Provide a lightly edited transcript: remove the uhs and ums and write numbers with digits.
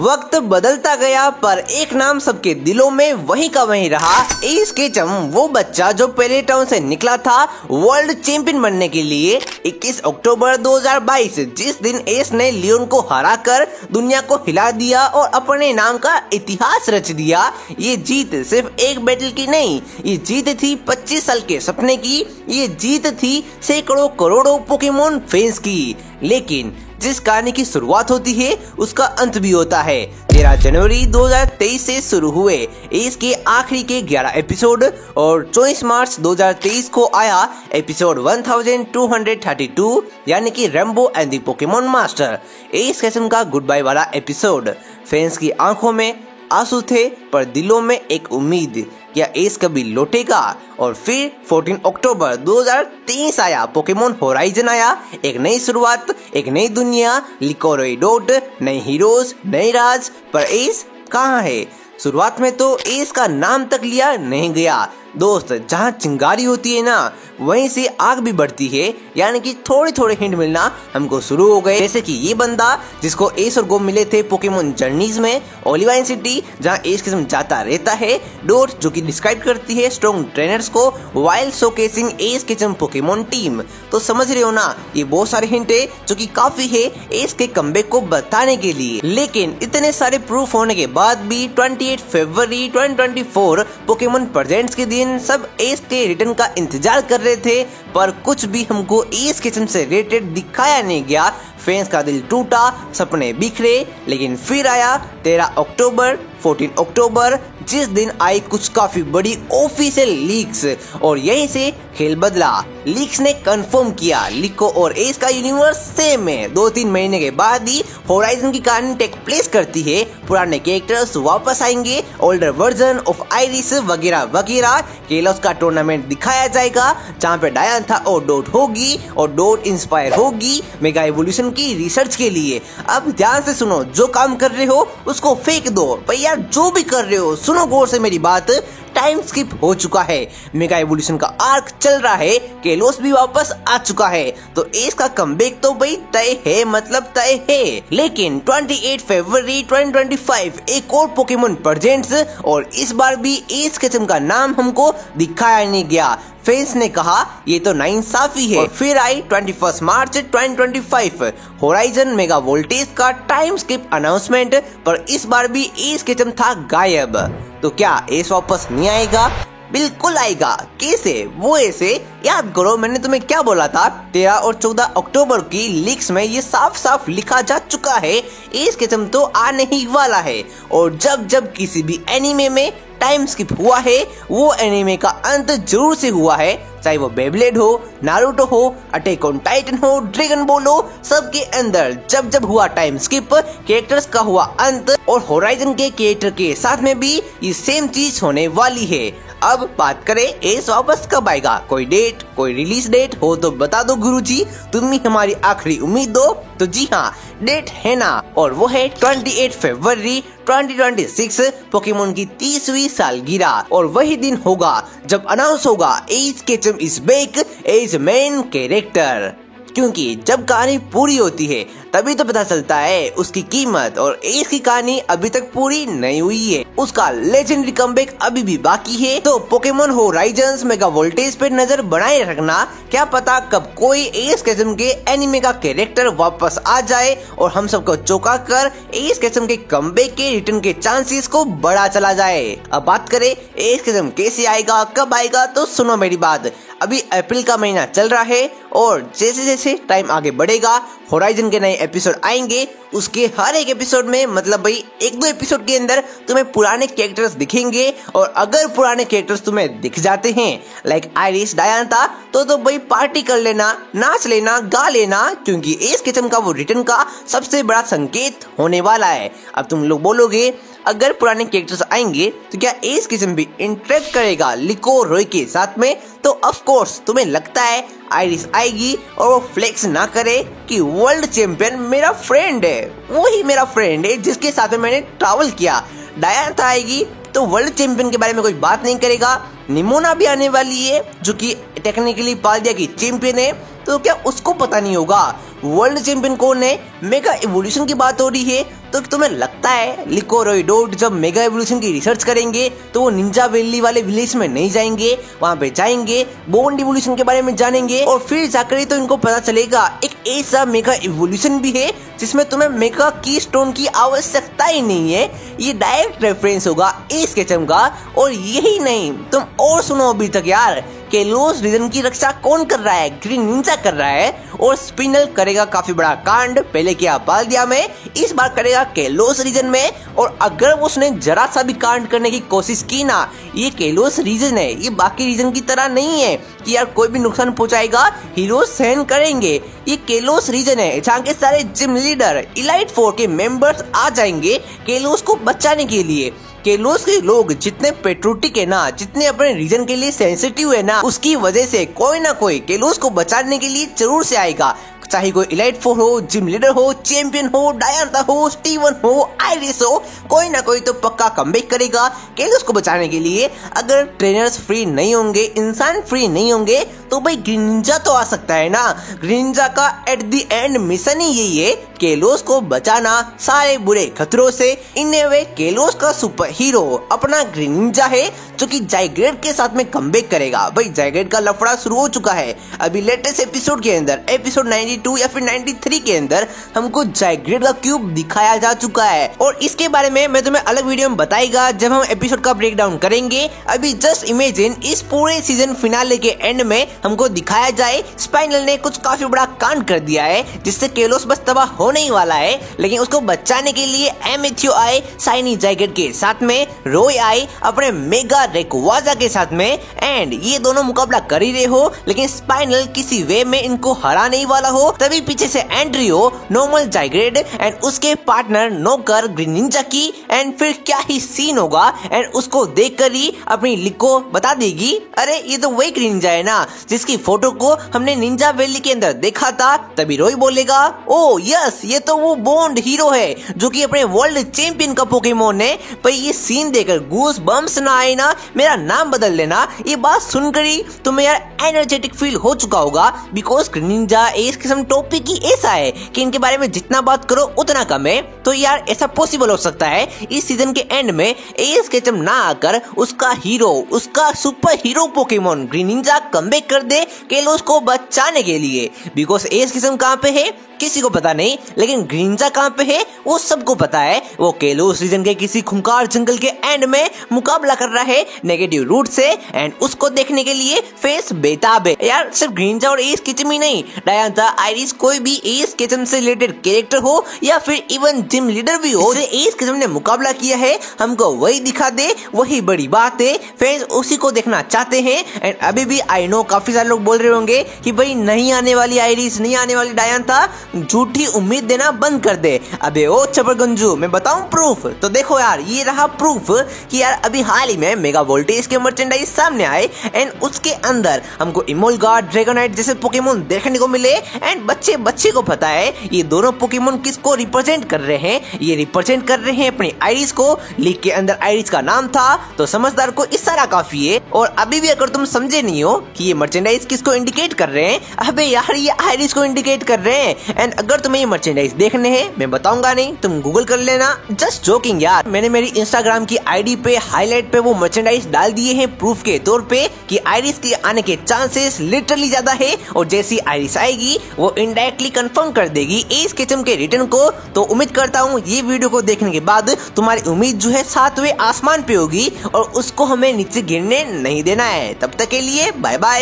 वक्त बदलता गया पर एक नाम सबके दिलों में वही का वही रहा। एस केचम, वो बच्चा जो पहले टाउन से निकला था वर्ल्ड चैंपियन बनने के लिए। 21 अक्टूबर 2022 जिस दिन एस ने लियोन को हराकर दुनिया को हिला दिया और अपने नाम का इतिहास रच दिया। ये जीत सिर्फ एक बैटल की नहीं, ये जीत थी 25 साल के सपने की, ये जीत थी सैकड़ों करोड़ों पोकेमोन फैंस की। लेकिन जिस कहानी की शुरुआत होती है उसका अंत भी होता है। 13 जनवरी 2023 से शुरू हुए इसके आखिरी के 11 एपिसोड और 24 मार्च 2023 को आया एपिसोड 1232 यानी कि Rambo and the Pokemon master. इस किस्म का गुड बाय वाला एपिसोड। फैंस की आंखों में आंसू थे पर दिलों में एक उम्मीद, क्या एस कभी लौटेगा। और फिर 14 अक्टूबर 2023 आया, पोकेमोन होराइजन आया। एक नई शुरुआत, एक नई दुनिया, लिकोरोइडोट, नए हीरोज, नए राज। पर एस कहाँ है? शुरुआत में तो एस का नाम तक लिया नहीं गया। दोस्त, जहाँ चिंगारी होती है ना वहीं से आग भी बढ़ती है, यानी कि थोड़े थोड़े हिंट मिलना हमको शुरू हो गए। जैसे कि ये बंदा जिसको एस और गो मिले थे पोकेमोन जर्नीज में, ओलिवाइन सिटी जहाँ एस किस्म जाता रहता है, डोट जो कि डिस्क्राइब करती है स्ट्रॉन्ग ट्रेनर्स को, वाइल शोकेसिंग एस किस्म पोकेमोन टीम। तो समझ रहे हो ना, ये बहुत सारे हिंट है जो कि काफी है एस के कमबैक को बताने के लिए। लेकिन इतने सारे प्रूफ होने के बाद भी 28 फरवरी 2024 पोकेमोन प्रेजेंट्स के दिन सब एस के रिटर्न का इंतजार कर रहे थे, पर कुछ भी हमको एस किस्म से रिलेटेड दिखाया नहीं गया। फैंस का दिल टूटा, सपने बिखरे। लेकिन फिर आया 13 अक्टूबर 14 अक्टूबर जिस दिन आई कुछ काफी बड़ी ऑफिशियल लीक्स और यहीं से खेल बदला। लीक्स ने कंफर्म किया लिको और एस का यूनिवर्स सेम है। 2-3 महीने के बाद ही होराइजन की कहानी टेक प्लेस करती है। पुराने कैरेक्टर्स वापस आएंगे, ओल्डर वर्जन ऑफ आइरिस वगैरह वगैरह। केलोस का टूर्नामेंट दिखाया जाएगा जहाँ पे डायंथा और डोट होगी और डोट इंस्पायर होगी मेगा एवोल्यूशन की रिसर्च के लिए। अब ध्यान से सुनो, जो काम कर रहे हो उसको फेंक दो भैया, जो भी कर रहे हो सुनो गौर से मेरी बात। टाइम स्किप हो चुका है, मेगा एवोल्यूशन का आर्क चल रहा है, केलोस भी वापस आ चुका है, तो एस का कमबैक तो भाई तय है, मतलब तय है। लेकिन 28 फरवरी 2025 एक और पोकेमोन प्रेजेंट्स और इस बार भी एस किस्म का नाम हमको दिखाया नहीं गया। फैंस ने कहा ये तो नाइंसाफी है। और फिर आई 21 मार्च 2025 होराइजन मेगा वोल्टेज का टाइम स्किप अनाउंसमेंट, पर इस बार भी एस किस्म था गायब। तो क्या एस वापस नहीं आएगा? बिल्कुल आएगा। कैसे? वो ऐसे, याद करो मैंने तुम्हें क्या बोला था। 13 और 14 अक्टूबर की लीक्स में ये साफ साफ लिखा जा चुका है एस किस्म तो आने ही वाला है। और जब जब किसी भी एनीमे में टाइम स्किप हुआ है वो एनीमे का अंत जरूर से हुआ है, चाहे वो बेब्लेड हो, नारुतो हो, अटैक ऑन टाइटन हो, ड्रैगन बॉल हो, सबके अंदर जब जब हुआ टाइम स्किप कैरेक्टर्स का हुआ अंत। और होराइजन के कैरेक्टर के साथ में भी ये सेम चीज होने वाली है। अब बात करें एस वापस कब आएगा, कोई डेट, कोई रिलीज डेट हो तो बता दो गुरुजी, तुम ही हमारी आखिरी उम्मीद हो। तो जी हाँ, डेट है ना, और वो है 28 फरवरी 2026 पोकेमोन की 30वीं सालगिरह। और वही दिन होगा जब अनाउंस होगा Ash Ketchum is back as main character. क्योंकि जब कहानी पूरी होती है तभी तो पता चलता है उसकी कीमत, और एस की कहानी अभी तक पूरी नहीं हुई है, उसका लेजेंडरी कमबैक अभी भी बाकी है। तो पोकेमोन होराइजन्स मेगा वोल्टेज पे नजर बनाए रखना, क्या पता कब कोई एस किस्म के एनिमे का कैरेक्टर वापस आ जाए और हम सबको चौंका कर एस किस्म के कमबैक के रिटर्न के चांसेस को बढ़ा चला जाए। अब बात करें एस किस्म कैसे आएगा, कब आएगा, तो सुनो मेरी बात। अभी अप्रैल का महीना चल रहा है और जैसे जैसे टाइम आगे बढ़ेगा होराइजन के नए एपिसोड आएंगे। उसके हर एक एपिसोड में, मतलब भाई 1-2 एपिसोड के अंदर तुम्हें पुराने कैरेक्टर्स दिखेंगे। और अगर पुराने कैरेक्टर्स तुम्हें दिख जाते हैं लाइक आइरिस, डायंथा, तो भाई पार्टी कर लेना, नाच लेना, गा लेना, क्योंकि एस किस्म का वो रिटर्न का सबसे बड़ा संकेत होने वाला है। अब तुम लोग बोलोगे अगर पुराने कैरेक्टर्स आएंगे तो क्या एस किस्म भी इंटरेक्ट करेगा लिको रोय के साथ में? तो ऑफ कोर्स तुम्हें लगता है आइरिस आएगी और वो फ्लेक्स ना करे कि वर्ल्ड चैंपियन मेरा फ्रेंड है, वो ही मेरा फ्रेंड है जिसके साथ में मैंने ट्रैवल किया। डायंथा आएगी तो वर्ल्ड चैंपियन के बारे में कोई बात नहीं करेगा। निमोना भी आने वाली है जो कि टेक्निकली पाल्डिया की चैंपियन है। तो क्या उसको पता नहीं होगा वर्ल्ड चैंपियन कौन है? मेगा इवोल्यूशन की बात हो रही है, तो तुम्हें लगता है लिको और रोइडोट जब मेगा इवोल्यूशन की रिसर्च करेंगे तो वो निंजा वैली वाले विलेज में नहीं जाएंगे, वहाँ पे जाएंगे, बोन्ड इवोल्यूशन के बारे में जानेंगे और फिर जाकर ही तो इनको पता चलेगा एक ऐसा मेगा इवोल्यूशन भी है जिसमें तुम्हें मेगा की स्टोन की आवश्यकता ही नहीं है। ये डायरेक्ट रेफरेंस होगा एस केचम का। और यही नहीं, तुम और सुनो अभी तक यार, केलोस रीजन की रक्षा कौन कर रहा है? ग्रीन निंजा कर रहा है और स्पिनल करेगा काफी बड़ा कांड। पहले किया बाल्दिया में, इस बार करेगा केलोस रीजन में। और अगर उसने जरा सा भी कांड करने की कोशिश की ना, ये केलोस रीजन है, ये बाकी रीजन की तरह नहीं है कि यार कोई भी नुकसान पहुंचाएगा हीरो सहन करेंगे। ये केलोस रीजन है जहाँ के सारे जिम लीडर इलाइट 4 के मेंबर्स आ जाएंगे केलोस को बचाने के लिए। केलोस के लोग जितने पेट्रोटिक है ना, जितने अपने रीजन के लिए सेंसिटिव है ना, उसकी वजह से कोई ना कोई केलोस को बचाने के लिए जरूर से आएगा। चाहे कोई इलाइट 4 हो, जिम लीडर हो, चैंपियन हो, डायंता हो, स्टीवन हो, आइरिस हो, कोई ना कोई तो पक्का कमबैक करेगा केलोस को बचाने के लिए। अगर ट्रेनर्स फ्री नहीं होंगे, इंसान फ्री नहीं होंगे, तो भाई ग्रीन निंजा तो आ सकता है ना। ग्रीन निंजा का एट द एंड मिशन ही यही है, केलोस को बचाना सारे बुरे खतरों से। इन्हें वे केलोस का सुपर हीरो अपना ग्रीन निंजा है जो कि जाइग्रेड के साथ में कमबैक करेगा। भाई जाइग्रेड का लफड़ा शुरू हो चुका है। अभी लेटेस्ट एपिसोड के अंदर, एपिसोड 92 या फिर 93 के अंदर हमको जाइग्रेड का क्यूब दिखाया जा चुका है और इसके बारे में मैं तुम्हें अलग वीडियो में बताएगा जब हम एपिसोड का ब्रेक डाउन करेंगे। अभी जस्ट इमेजिन इस पूरे सीजन फिनाले के एंड में हमको दिखाया जाए स्पाइनल ने कुछ काफी बड़ा कांड कर दिया है जिससे केलोस बस तबाह होने ही वाला है, लेकिन उसको बचाने के लिए एमेथियो आए शाइनी जाइग्रेड के साथ में, रोय आए अपने मेगा रेक्वाजा के साथ में, एंड ये दोनों मुकाबला कर ही रहे हो लेकिन स्पाइनल किसी वे में इनको हरा नहीं वाला हो। तभी पीछे से एंट्री हो नॉर्मल जाइग्रेड एंड उसके पार्टनर नोकर ग्रीन निंजा की, एंड फिर क्या ही सीन होगा। एंड उसको देखकर ही अपनी लिको बता देगी, अरे ये तो वही ग्रीन निंजा है ना जिसकी फोटो को हमने निंजा वैली के अंदर देखा था। तभी रोय बोलेगा, ओ यस, ये तो वो बोन्ड हीरो है जो कि अपने वर्ल्ड चैंपियन का पोकेमोन है। पर ये सीन देखकर गूस बम्स ना आए ना, मेरा नाम बदल लेना। ये बात सुनकर ही तुम्हें यार एनर्जेटिक फील हो चुका होगा, बिकॉज ग्रीन निंजा इस किस्म टॉपिक ही ऐसा है कि इनके बारे में जितना बात करो उतना कम है। तो यार ऐसा पॉसिबल हो सकता है इस सीजन के एंड में एस केचम ना आकर उसका हीरो, उसका super hero Pokemon green Ninja comeback कर दे केलोस को बचाने के लिए। बिकॉज एस केचम कहाँ पे है किसी को पता नहीं, लेकिन ग्रीन निंजा कहाँ पे है वो सबको पता है। वो केलोस रीजन के किसी खूंखार जंगल के एंड में मुकाबला कर रहा है नेगेटिव रूट से, एंड उसको देखने के लिए फेस बेताब है। यार सिर्फ ग्रीन निंजा और एस केचम ही नहीं, डायंता, आइरिस, कोई भी एस केचम से रिलेटेड कैरेक्टर हो या फिर इवन जिम लीडर भी हो जिससे एस केचम ने मुकाबला किया है, हमको वही दिखा दे, वही बड़ी बात है। फैंस उसी को देखना चाहते हैं। एंड अभी भी आई नो काफी सारे लोग बोल रहे होंगे कि भाई नहीं आने वाली आइरिस, नहीं आने वाली डायंता, झूठी उम्मीद देना बंद कर दे। अबे ओ चपरगंजू, मैं बताऊं प्रूफ? तो देखो यार, ये रहा प्रूफ कि यार अभी हाल ही में मेगा वोल्टेज के मर्चेंडाइज सामने आए एंड उसके अंदर हमको इमोलगार्ड, ड्रैगोनाइट जैसे पोकेमोन देखने को मिले। एंड बच्चे को पता है ये दोनों पोकेमोन किसको रिप्रेजेंट कर रहे हैं। ये रिप्रेजेंट कर रहे हैं अपनी आइरिस को। लीक के अंदर आइरिस का नाम था, तो समझदार को इशारा काफी है। और अभी भी अगर तुम समझे नहीं हो कि ये मर्चेंडाइज किसको इंडिकेट कर रहे हैं, अबे यार ये आइरिस को इंडिकेट कर रहे हैं। एंड अगर तुम्हें ये मर्चेंडाइज देखने हैं, मैं बताऊंगा नहीं, तुम गूगल कर लेना। जस्ट जोकिंग यार, मैंने मेरी इंस्टाग्राम की आईडी पे हाईलाइट पे वो मर्चेंडाइज डाल दिए हैं प्रूफ के तौर पे कि आइरिस के आने के चांसेस लिटरली ज्यादा है। और जैसी आइरिस आएगी वो इनडायरेक्टली कंफर्म कर देगी एस केचम के रिटर्न को। तो उम्मीद करता हूँ ये वीडियो को देखने के बाद तुम्हारी उम्मीद जो है 7वें आसमान पे होगी और उसको हमें नीचे गिरने नहीं देना है। तब तक के लिए बाय बाय।